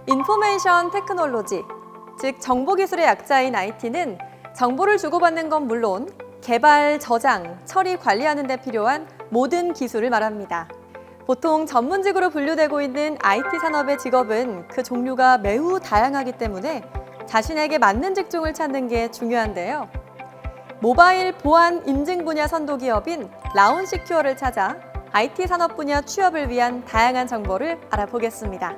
인포메이션 테크놀로지, 즉 정보기술의 약자인 IT는 정보를 주고받는 건 물론 개발, 저장, 처리, 관리하는 데 필요한 모든 기술을 말합니다. 보통 전문직으로 분류되고 있는 IT 산업의 직업은 그 종류가 매우 다양하기 때문에 자신에게 맞는 직종을 찾는 게 중요한데요. 모바일 보안 인증 분야 선도 기업인 라운시큐어를 찾아 IT 산업 분야 취업을 위한 다양한 정보를 알아보겠습니다.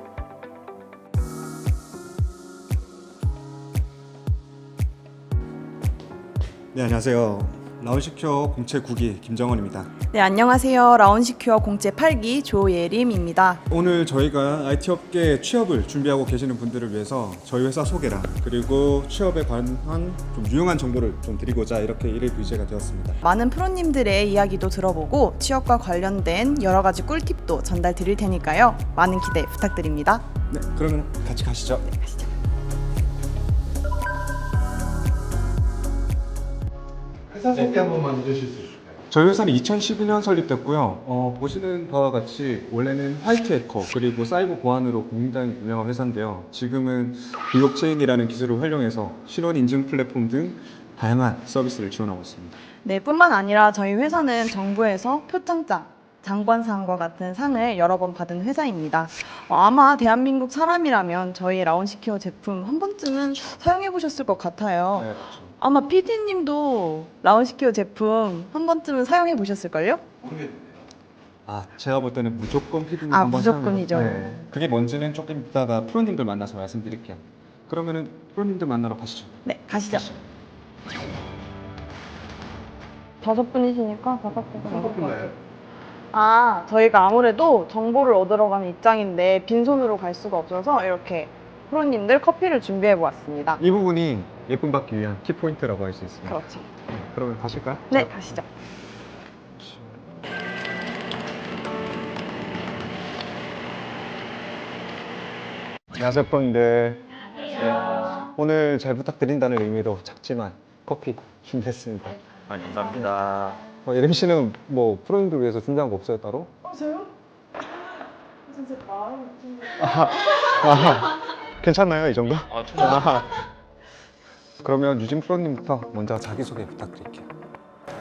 네, 안녕하세요. 라운시큐어 공채 9기 김정원입니다. 네, 안녕하세요. 라운시큐어 공채 8기 조예림입니다. 오늘 저희가 IT 업계 취업을 준비하고 계시는 분들을 위해서 저희 회사 소개랑 그리고 취업에 관한 좀 유용한 정보를 좀 드리고자 이렇게 일일 VJ가 되었습니다. 많은 프로님들의 이야기도 들어보고 취업과 관련된 여러 가지 꿀팁도 전달 드릴 테니까요. 많은 기대 부탁드립니다. 네, 그러면 같이 가시죠. 네, 가시죠. 회사 소개 한 번만 해주실 수 있을까요? 저희 회사는 2012년 설립됐고요. 보시는 바와 같이 원래는 화이트 해커 그리고 사이버 보안으로 굉장히 유명한 회사인데요. 지금은 블록체인이라는 기술을 활용해서 신원 인증 플랫폼 등 다양한 서비스를 지원하고 있습니다. 네, 뿐만 아니라 저희 회사는 정부에서 표창장, 장관상과 같은 상을 여러 번 받은 회사입니다. 아마 대한민국 사람이라면 저희 라운시큐어 제품 한 번쯤은 사용해 보셨을 것 같아요. 네, 그렇죠. 아마 PD님도 라운시큐어 제품 한 번쯤은 사용해 보셨을걸요? 아, 제가 볼 때는 무조건 피드님 아, 한번 무조건이죠. 사용해요. 네. 그게 뭔지는 조금 이따가 프로님들 만나서 말씀드릴게요. 그러면은 프로님들 만나러 가시죠. 네, 가시죠. 5분이시니까 5분. 아, 저희가 아무래도 정보를 얻으러 가는 입장인데 빈손으로 갈 수가 없어서 이렇게 프로님들 커피를 준비해 보았습니다. 이 부분이 예쁨 받기 위한 키포인트라고 할 수 있습니다. 그렇죠. 그러면 가실까요? 네, 가시죠. 안녕하세요, 프로님들. 안녕하세요. 오늘 잘 부탁드린다는 의미로 작지만 커피 준비했습니다. 감사합니다. 예림 씨는 뭐 프로님들 위해서 준비한 거 없어요, 따로? 저요? 진짜 마음이 괜찮나요, 이 정도? 충분히. 그러면 유진 프로님부터 먼저 자기소개 부탁드릴게요.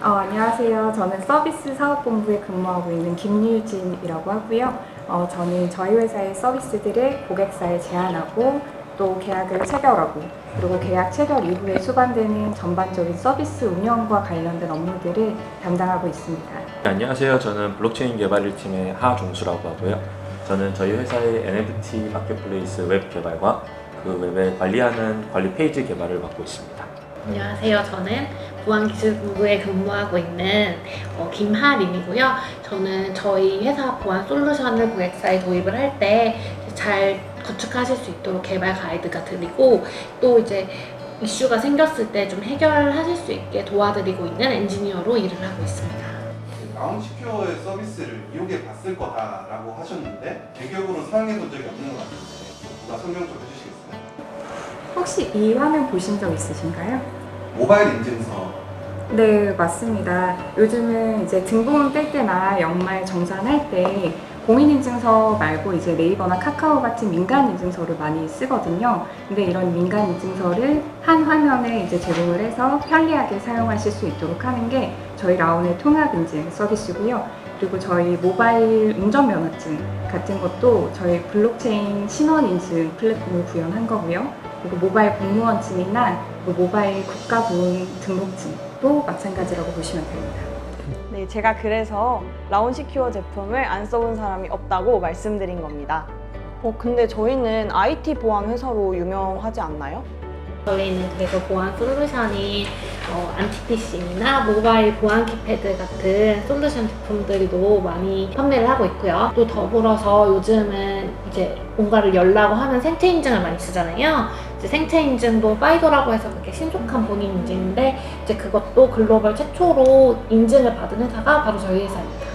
안녕하세요. 저는 서비스 사업본부에 근무하고 있는 김유진이라고 하고요. 저는 저희 회사의 서비스들을 고객사에 제안하고 또 계약을 체결하고 그리고 계약 체결 이후에 수반되는 전반적인 서비스 운영과 관련된 업무들을 담당하고 있습니다. 안녕하세요. 저는 블록체인 개발 1팀의 하종수라고 하고요. 저는 저희 회사의 NFT 마켓플레이스 웹 개발과 그 웹을 관리하는 관리 페이지 개발을 맡고 있습니다. 안녕하세요. 저는 보안기술부에 근무하고 있는 김하림이고요. 저는 저희 회사 보안 솔루션을 고객사에 도입을 할 때 잘 구축하실 수 있도록 개발 가이드가 드리고 또 이제 이슈가 생겼을 때 좀 해결하실 수 있게 도와드리고 있는 엔지니어로 일을 하고 있습니다. 라운시큐어의 서비스를 이용해 봤을 거다라고 하셨는데 개격으로 사용해 본 적이 없는 것 같은데 누가 설명 좀 해주시겠어요? 혹시 이 화면 보신 적 있으신가요? 모바일 인증서 네, 맞습니다. 요즘은 이제 등본 뗄 때나 연말 정산할 때 공인인증서 말고 이제 네이버나 카카오 같은 민간 인증서를 많이 쓰거든요. 근데 이런 민간 인증서를 한 화면에 이제 제공을 해서 편리하게 사용하실 수 있도록 하는 게 저희 라운의 통합 인증 서비스고요. 그리고 저희 모바일 운전면허증 같은 것도 저희 블록체인 신원 인증 플랫폼을 구현한 거고요. 그리고 모바일 공무원증이나 모바일 국가보험 등록증도 마찬가지라고 보시면 됩니다. 네, 제가 그래서 라운시큐어 제품을 안 써본 사람이 없다고 말씀드린 겁니다. 근데 저희는 IT 보안 회사로 유명하지 않나요? 저희는 그래서 보안 솔루션이 안티피싱이나 모바일 보안 키패드 같은 솔루션 제품들도 많이 판매를 하고 있고요. 또 더불어서 요즘은 이제 뭔가를 열라고 하면 생체 인증을 많이 쓰잖아요. 이제 생체 인증도 파이도라고 해서 그게 신속한 본인 인증인데 이제 그것도 글로벌 최초로 인증을 받은 회사가 바로 저희 회사입니다.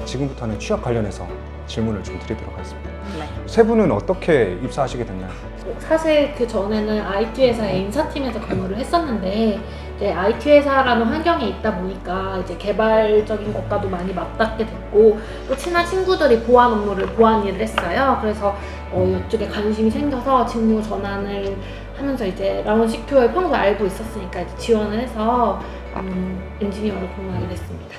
지금부터는 취업 관련해서 질문을 좀 드리도록 하겠습니다. 네. 세 분은 어떻게 입사하시게 됐나요? 사실 그 전에는 IT 회사의 인사팀에서 근무를 했었는데 이제 이제 IT 회사라는 환경에 있다 보니까 이제 개발적인 것과도 많이 맞닿게 됐고 또 친한 친구들이 보안 일을 했어요. 그래서 이쪽에 관심이 생겨서 직무 전환을 하면서 이제 라운 시큐어를 평소 알고 있었으니까 이제 지원을 해서 엔지니어로 근무하게 됐습니다.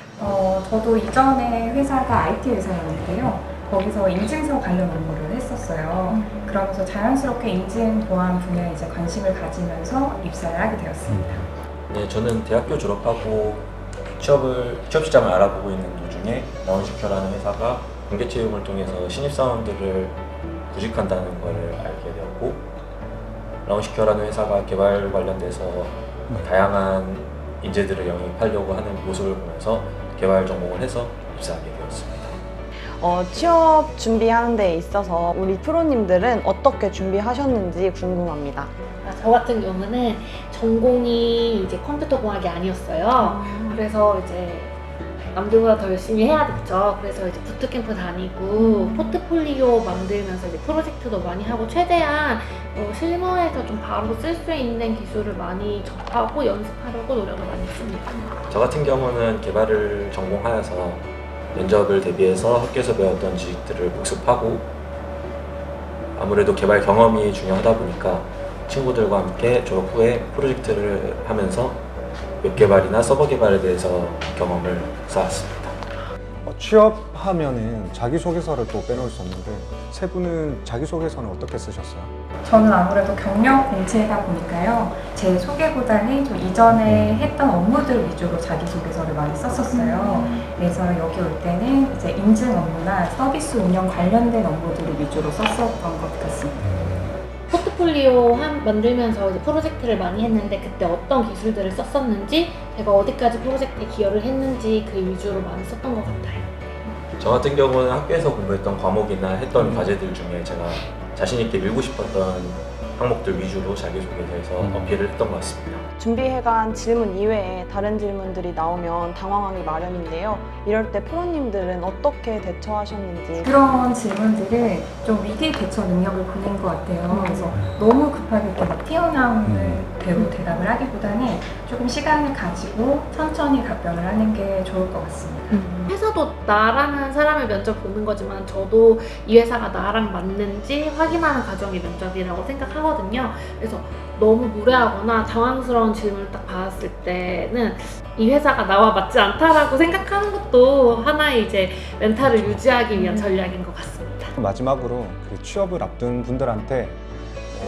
저도 이전에 회사가 IT 회사였는데요. 거기서 인증서 관련 업무를 했었어요. 그러면서 자연스럽게 인증 보안 분야에 이제 관심을 가지면서 입사를 하게 되었습니다. 네, 저는 대학교 졸업하고 취업 시장을 알아보고 있는 도중에 라운시큐어라는 회사가 공개 채용을 통해서 신입사원들을 구직한다는 걸 알게 되었고, 라운시큐어라는 회사가 개발 관련돼서 다양한 인재들을 영입하려고 하는 모습을 보면서 개발 전공을 해서 입사하게 되었습니다. 취업 준비하는 데 있어서 우리 프로님들은 어떻게 준비하셨는지 궁금합니다. 저 같은 경우는 전공이 이제 컴퓨터 공학이 아니었어요. 그래서 이제 남들보다 더 열심히 해야 됐죠. 그래서 이제 부트캠프 다니고 포트폴리오 만들면서 이제 프로젝트도 많이 하고 최대한 실무에서 좀 바로 쓸 수 있는 기술을 많이 접하고 연습하려고 노력을 많이 했습니다. 저 같은 경우는 개발을 전공하여서 면접을 대비해서 학교에서 배웠던 지식들을 복습하고, 아무래도 개발 경험이 중요하다 보니까 친구들과 함께 졸업 후에 프로젝트를 하면서 웹 개발이나 서버 개발에 대해서 경험을 쌓았습니다. 취업하면은 자기소개서를 또 빼놓을 수 없는데 세 분은 자기소개서는 어떻게 쓰셨어요? 저는 아무래도 경력 공채다 보니까요. 제 소개보다는 좀 이전에 했던 업무들 위주로 자기소개서를 많이 썼었어요. 그래서 여기 올 때는 이제 인증 업무나 서비스 운영 관련된 업무들을 위주로 썼었던 것 같습니다. 포트폴리오 만들면서 이제 프로젝트를 많이 했는데 그때 어떤 기술들을 썼었는지, 제가 어디까지 프로젝트에 기여를 했는지 그 위주로 많이 썼던 것 같아요. 저 같은 경우는 학교에서 공부했던 과목이나 했던 과제들 중에 제가 자신 있게 밀고 싶었던 항목들 위주로 자기소개서에서 어필을 했던 것 같습니다. 준비해간 질문 이외에 다른 질문들이 나오면 당황하기 마련인데요. 이럴 때 프로님들은 어떻게 대처하셨는지. 그런 질문들을 좀 위기 대처 능력을 보는 것 같아요. 그래서 너무 급하게 이렇게 막 튀어나오는 대로 대답을 하기보다는 조금 시간을 가지고 천천히 답변을 하는 게 좋을 것 같습니다. 회사도 나라는 사람을 면접 보는 거지만 저도 이 회사가 나랑 맞는지 확인하는 과정이 면접이라고 생각하거든요. 그래서 너무 무례하거나 당황스러운 질문을 딱 받았을 때는 이 회사가 나와 맞지 않다라고 생각하는 것도 하나의 이제 멘탈을 유지하기 위한 전략인 것 같습니다. 마지막으로 그 취업을 앞둔 분들한테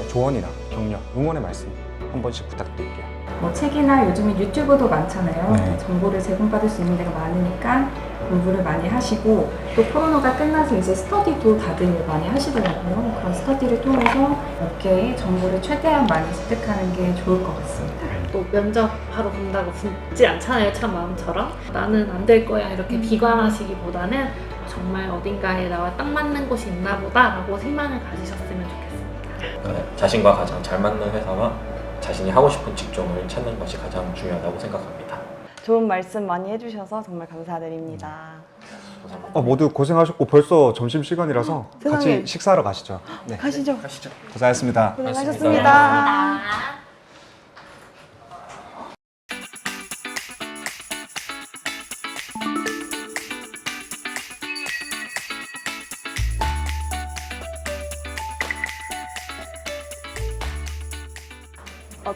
조언이나 격려, 응원의 말씀 한 번씩 부탁드릴게요. 뭐 책이나 요즘은 유튜브도 많잖아요. 네. 정보를 제공받을 수 있는 데가 많으니까 공부를 많이 하시고, 또 코로나가 끝나서 이제 스터디도 다들 많이 하시더라고요. 그런 스터디를 통해서 업계에 정보를 최대한 많이 습득하는 게 좋을 것 같습니다. 또 면접하러 본다고 붙지 않잖아요, 참 마음처럼. 나는 안 될 거야 이렇게 비관하시기보다는 정말 어딘가에 나와 딱 맞는 곳이 있나 보다라고 희망을 가지셨으면 좋겠습니다. 자신과 가장 잘 맞는 회사와 자신이 하고 싶은 직종을 찾는 것이 가장 중요하다고 생각합니다. 좋은 말씀 많이 해주셔서 정말 감사드립니다. 모두 고생하셨고 벌써 점심시간이라서 세상에. 같이 식사하러 가시죠. 네. 가시죠. 고생하셨습니다. 고생하셨습니다.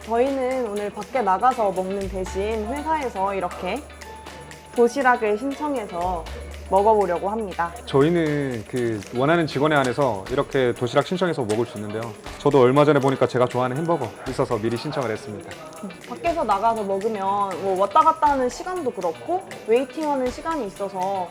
저희는 오늘 밖에 나가서 먹는 대신 회사에서 이렇게 도시락을 신청해서 먹어보려고 합니다. 저희는 그 원하는 직원에 한해서 이렇게 도시락 신청해서 먹을 수 있는데요. 저도 얼마 전에 보니까 제가 좋아하는 햄버거 있어서 미리 신청을 했습니다. 밖에서 나가서 먹으면 뭐 왔다 갔다 하는 시간도 그렇고 웨이팅하는 시간이 있어서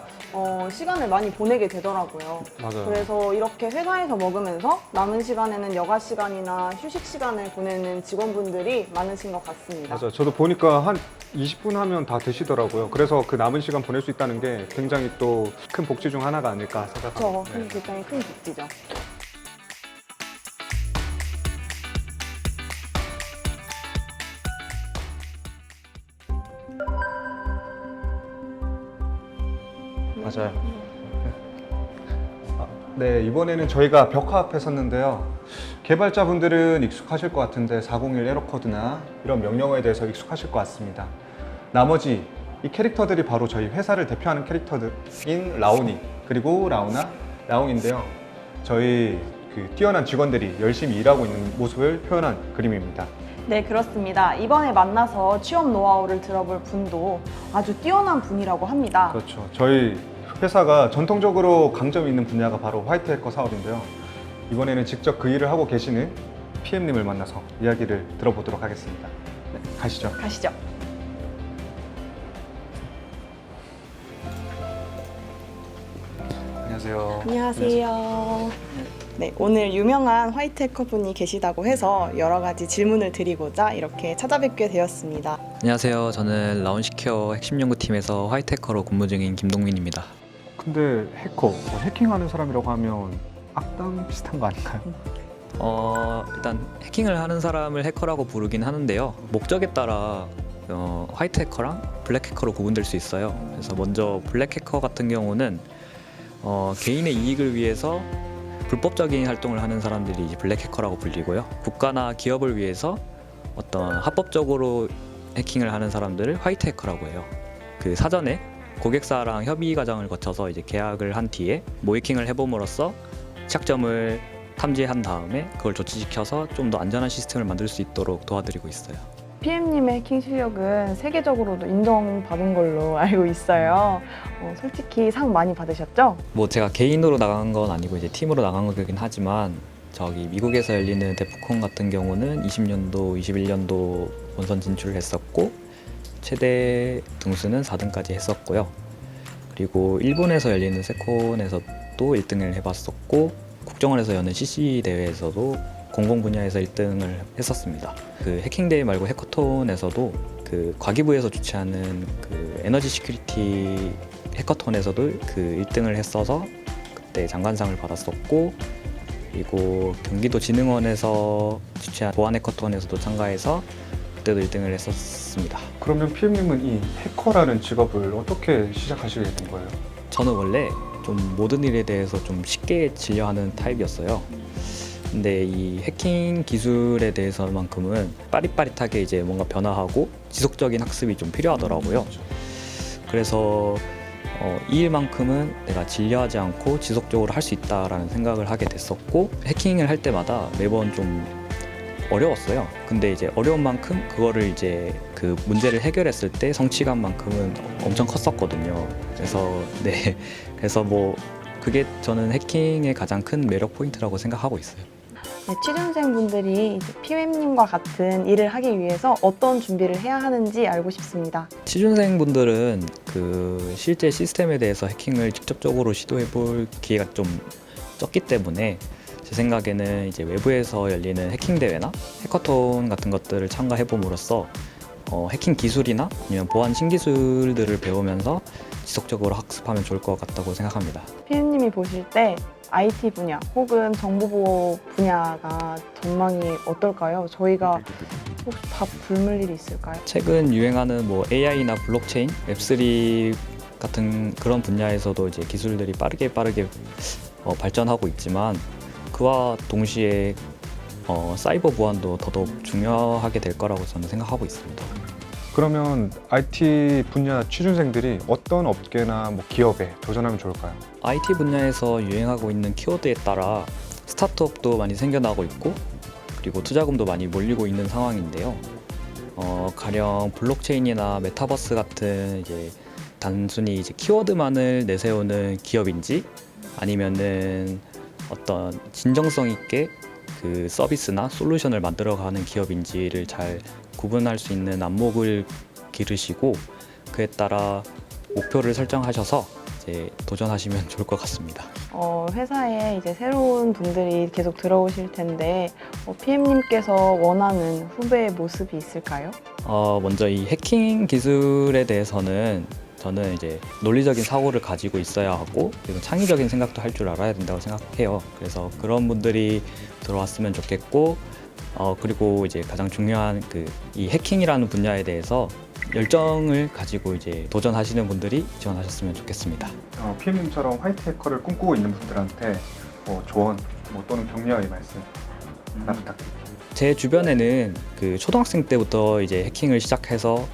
시간을 많이 보내게 되더라고요. 맞아요. 그래서 이렇게 회사에서 먹으면서 남은 시간에는 여가 시간이나 휴식 시간을 보내는 직원분들이 많으신 것 같습니다. 맞아요. 저도 보니까 한 20분 하면 다 드시더라고요. 그래서 그 남은 시간 보낼 수 있다는 게 굉장히 또 큰 복지 중 하나가 아닐까 그렇죠. 생각합니다. 네. 굉장히 큰 복지죠. 맞아요. 네, 이번에는 저희가 벽화 앞에 섰는데요. 개발자분들은 익숙하실 것 같은데 401 에러 코드나 이런 명령어에 대해서 익숙하실 것 같습니다. 나머지 이 캐릭터들이 바로 저희 회사를 대표하는 캐릭터들인 라온이 그리고 라오나, 라옹인데요. 저희 뛰어난 직원들이 열심히 일하고 있는 모습을 표현한 그림입니다. 네, 그렇습니다. 이번에 만나서 취업 노하우를 들어볼 분도 아주 뛰어난 분이라고 합니다. 그렇죠. 저희 회사가 전통적으로 강점이 있는 분야가 바로 화이트 해커 사업인데요. 이번에는 직접 그 일을 하고 계시는 PM님을 만나서 이야기를 들어보도록 하겠습니다. 네, 가시죠. 가시죠. 안녕하세요. 안녕하세요. 네, 오늘 유명한 화이트 해커 분이 계시다고 해서 여러 가지 질문을 드리고자 이렇게 찾아뵙게 되었습니다. 안녕하세요. 저는 라운시큐어 핵심 연구팀에서 화이트 해커로 근무 중인 김동민입니다. 근데 해커, 해킹하는 사람이라고 하면 악당 비슷한 거 아닌가요? 일단 해킹을 하는 사람을 해커라고 부르긴 하는데요. 목적에 따라 화이트 해커랑 블랙 해커로 구분될 수 있어요. 그래서 먼저 블랙 해커 같은 경우는 개인의 이익을 위해서 불법적인 활동을 하는 사람들이 이제 블랙 해커라고 불리고요. 국가나 기업을 위해서 어떤 합법적으로 해킹을 하는 사람들을 화이트 해커라고 해요. 그 사전에 고객사랑 협의 과정을 거쳐서 이제 계약을 한 뒤에 모해킹을 해봄으로써 취약점을 탐지한 다음에 그걸 조치시켜서 좀 더 안전한 시스템을 만들 수 있도록 도와드리고 있어요. PM님의 해킹 실력은 세계적으로도 인정받은 걸로 알고 있어요. 솔직히 상 많이 받으셨죠? 뭐 제가 개인으로 나간 건 아니고 이제 팀으로 나간 거긴 하지만 저기 미국에서 열리는 데프콘 같은 경우는 20년도, 21년도 본선 진출을 했었고 최대 등수는 4등까지 했었고요. 그리고 일본에서 열리는 세콘에서도 1등을 해봤었고 국정원에서 여는 CC 대회에서도 공공 분야에서 1등을 했었습니다. 그 해킹 대회 말고 해커톤에서도 그 과기부에서 주최하는 그 에너지 시큐리티 해커톤에서도 그 1등을 했어서 그때 장관상을 받았었고 그리고 경기도진흥원에서 주최한 보안 해커톤에서도 참가해서 그때도 1등을 했었습니다. 그러면 PM님은 이 해커라는 직업을 어떻게 시작하시게 된 거예요? 저는 원래 좀 모든 일에 대해서 좀 쉽게 진료하는 타입이었어요. 근데 이 해킹 기술에 대해서만큼은 빠릿빠릿하게 이제 뭔가 변화하고 지속적인 학습이 좀 필요하더라고요. 그래서 이 일만큼은 내가 진료하지 않고 지속적으로 할 수 있다라는 생각을 하게 됐었고 해킹을 할 때마다 매번 좀 어려웠어요. 근데 이제 어려운 만큼 그거를 이제 그 문제를 해결했을 때 성취감만큼은 엄청 컸었거든요. 그래서 뭐 그게 저는 해킹의 가장 큰 매력 포인트라고 생각하고 있어요. 네, 취준생분들이 이제 PM님과 같은 일을 하기 위해서 어떤 준비를 해야 하는지 알고 싶습니다. 취준생분들은 그 실제 시스템에 대해서 해킹을 직접적으로 시도해 볼 기회가 좀 적기 때문에 제 생각에는 이제 외부에서 열리는 해킹 대회나 해커톤 같은 것들을 참가해 봄으로써 해킹 기술이나 아니면 보안 신기술들을 배우면서 지속적으로 학습하면 좋을 것 같다고 생각합니다. PM님이 보실 때 IT 분야 혹은 정보보호 분야가 전망이 어떨까요? 저희가 혹시 다 굶을 일이 있을까요? 최근 유행하는 뭐 AI나 블록체인, 웹3 같은 그런 분야에서도 이제 기술들이 빠르게 발전하고 있지만 그와 동시에 사이버 보안도 더더욱 중요하게 될 거라고 저는 생각하고 있습니다. 그러면 IT 분야 취준생들이 어떤 업계나 뭐 기업에 도전하면 좋을까요? IT 분야에서 유행하고 있는 키워드에 따라 스타트업도 많이 생겨나고 있고 그리고 투자금도 많이 몰리고 있는 상황인데요. 가령 블록체인이나 메타버스 같은 이제 단순히 이제 키워드만을 내세우는 기업인지 아니면은 어떤 진정성 있게 그 서비스나 솔루션을 만들어가는 기업인지를 잘 구분할 수 있는 안목을 기르시고 그에 따라 목표를 설정하셔서 이제 도전하시면 좋을 것 같습니다. 회사에 이제 새로운 분들이 계속 들어오실 텐데 PM님께서 원하는 후배의 모습이 있을까요? 먼저 이 해킹 기술에 대해서는 저는 이제 논리적인 사고를 가지고 있어야 하고 그리고 창의적인 생각도 할 줄 알아야 된다고 생각해요. 그래서 그런 분들이 들어왔으면 좋겠고 그리고 이제 가장 중요한 이 해킹이라는 분야에 대해서 열정을 가지고 이제 도전하시는 분들이 지원하셨으면 좋겠습니다. PM님처럼 화이트 해커를 꿈꾸고 있는 분들한테 조언 또는 격려의 말씀 하나 부탁드립니다. 제 주변에는 초등학생 때부터 이제 해킹을 시작해서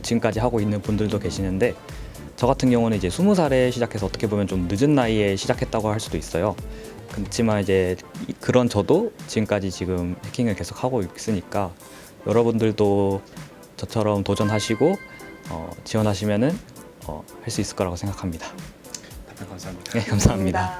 지금까지 하고 있는 분들도 계시는데 저 같은 경우는 이제 20살에 시작해서 어떻게 보면 좀 늦은 나이에 시작했다고 할 수도 있어요. 그렇지만 이제 그런 저도 지금까지 지금 해킹을 계속 하고 있으니까 여러분들도 저처럼 도전하시고 지원하시면은 할 수 있을 거라고 생각합니다. 답변 감사합니다. 네, 감사합니다.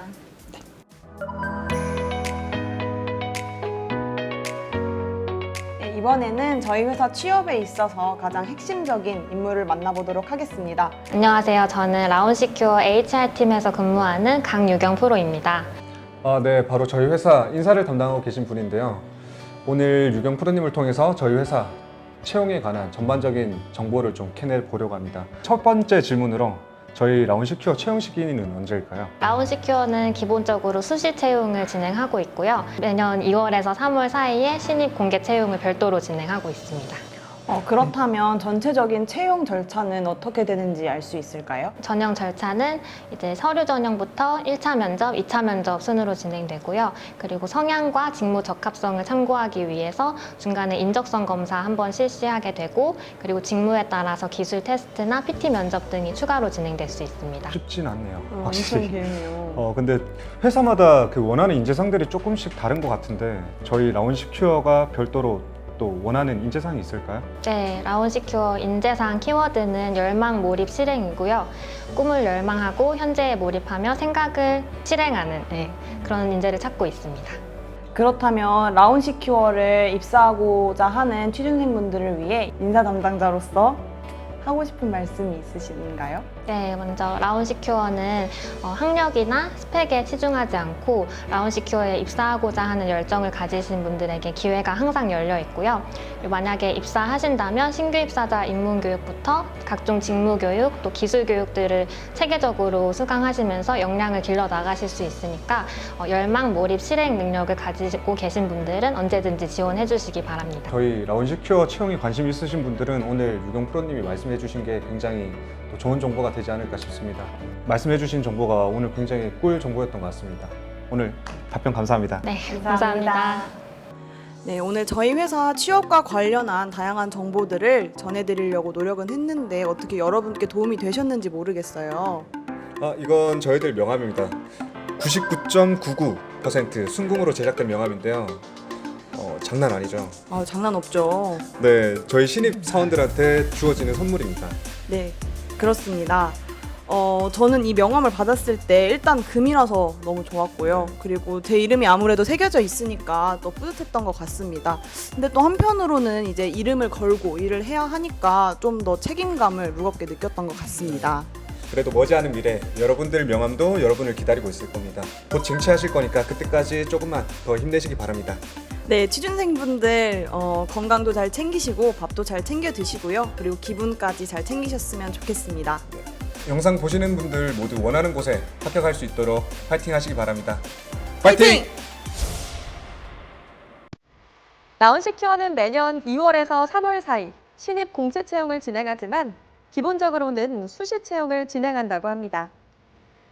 네, 이번에는 저희 회사 취업에 있어서 가장 핵심적인 인물을 만나보도록 하겠습니다. 안녕하세요. 저는 라운시큐어 HR팀에서 근무하는 강유경 프로입니다. 네, 바로 저희 회사 인사를 담당하고 계신 분인데요. 오늘 유경 프로님을 통해서 저희 회사 채용에 관한 전반적인 정보를 좀 캐내보려고 합니다. 첫 번째 질문으로 저희 라운시큐어 채용 시기는 언제일까요? 라운시큐어는 기본적으로 수시 채용을 진행하고 있고요. 매년 2월에서 3월 사이에 신입 공개 채용을 별도로 진행하고 있습니다. 그렇다면 전체적인 채용 절차는 어떻게 되는지 알 수 있을까요? 전형 절차는 이제 서류 전형부터 1차 면접, 2차 면접 순으로 진행되고요. 그리고 성향과 직무 적합성을 참고하기 위해서 중간에 인적성 검사 한번 실시하게 되고, 그리고 직무에 따라서 기술 테스트나 PT 면접 등이 추가로 진행될 수 있습니다. 쉽진 않네요. 엄청 확실히. 길네요. 근데 회사마다 원하는 인재상들이 조금씩 다른 것 같은데 저희 라운시큐어가 별도로 또 원하는 인재상이 있을까요? 네, 라운시큐어 인재상 키워드는 열망, 몰입, 실행이고요. 꿈을 열망하고 현재에 몰입하며 생각을 실행하는 그런 인재를 찾고 있습니다. 그렇다면 라운시큐어를 입사하고자 하는 취준생분들을 위해 인사 담당자로서 하고 싶은 말씀이 있으신가요? 네, 먼저 라운시큐어는 학력이나 스펙에 치중하지 않고 라운시큐어에 입사하고자 하는 열정을 가지신 분들에게 기회가 항상 열려 있고요. 만약에 입사하신다면 신규 입사자 입문교육부터 각종 직무교육, 또 기술교육들을 체계적으로 수강하시면서 역량을 길러 나가실 수 있으니까 열망, 몰입, 실행 능력을 가지고 계신 분들은 언제든지 지원해 주시기 바랍니다. 저희 라운시큐어 채용에 관심 있으신 분들은 오늘 유경 프로님이 말씀해 주신 게 굉장히 또 좋은 정보가 되지 않을까 싶습니다. 말씀해 주신 정보가 오늘 굉장히 꿀 정보였던 것 같습니다. 오늘 답변 감사합니다. 네, 감사합니다. 네, 오늘 저희 회사 취업과 관련한 다양한 정보들을 전해드리려고 노력은 했는데 어떻게 여러분께 도움이 되셨는지 모르겠어요. 이건 저희들 명함입니다. 99.99% 순금으로 제작된 명함인데요. 장난 아니죠? 장난 없죠. 네, 저희 신입 사원들한테 주어지는 선물입니다. 네, 그렇습니다. 저는 이 명함을 받았을 때 일단 금이라서 너무 좋았고요. 그리고 제 이름이 아무래도 새겨져 있으니까 또 뿌듯했던 것 같습니다. 근데 또 한편으로는 이제 이름을 걸고 일을 해야 하니까 좀 더 책임감을 무겁게 느꼈던 것 같습니다. 그래도 머지않은 미래 여러분들 명함도 여러분을 기다리고 있을 겁니다. 곧 쟁취하실 거니까 그때까지 조금만 더 힘내시기 바랍니다. 네, 취준생분들 건강도 잘 챙기시고 밥도 잘 챙겨 드시고요. 그리고 기분까지 잘 챙기셨으면 좋겠습니다. 영상 보시는 분들 모두 원하는 곳에 합격할 수 있도록 파이팅 하시기 바랍니다. 파이팅! 라운시큐어는 매년 2월에서 3월 사이 신입 공채 채용을 진행하지만 기본적으로는 수시 채용을 진행한다고 합니다.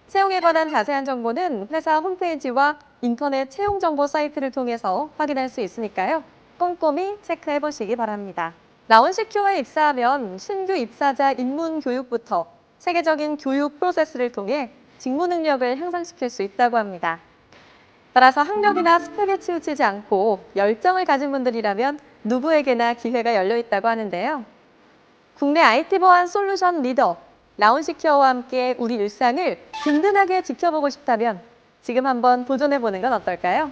채용에 관한 자세한 정보는 회사 홈페이지와 인터넷 채용 정보 사이트를 통해서 확인할 수 있으니까요. 꼼꼼히 체크해 보시기 바랍니다. 라운시큐어에 입사하면 신규 입사자 입문 교육부터 체계적인 교육 프로세스를 통해 직무 능력을 향상시킬 수 있다고 합니다. 따라서 학력이나 스펙에 치우치지 않고 열정을 가진 분들이라면 누구에게나 기회가 열려 있다고 하는데요. 국내 IT 보안 솔루션 리더 라운시큐어와 함께 우리 일상을 든든하게 지켜보고 싶다면 지금 한번 도전해보는 건 어떨까요?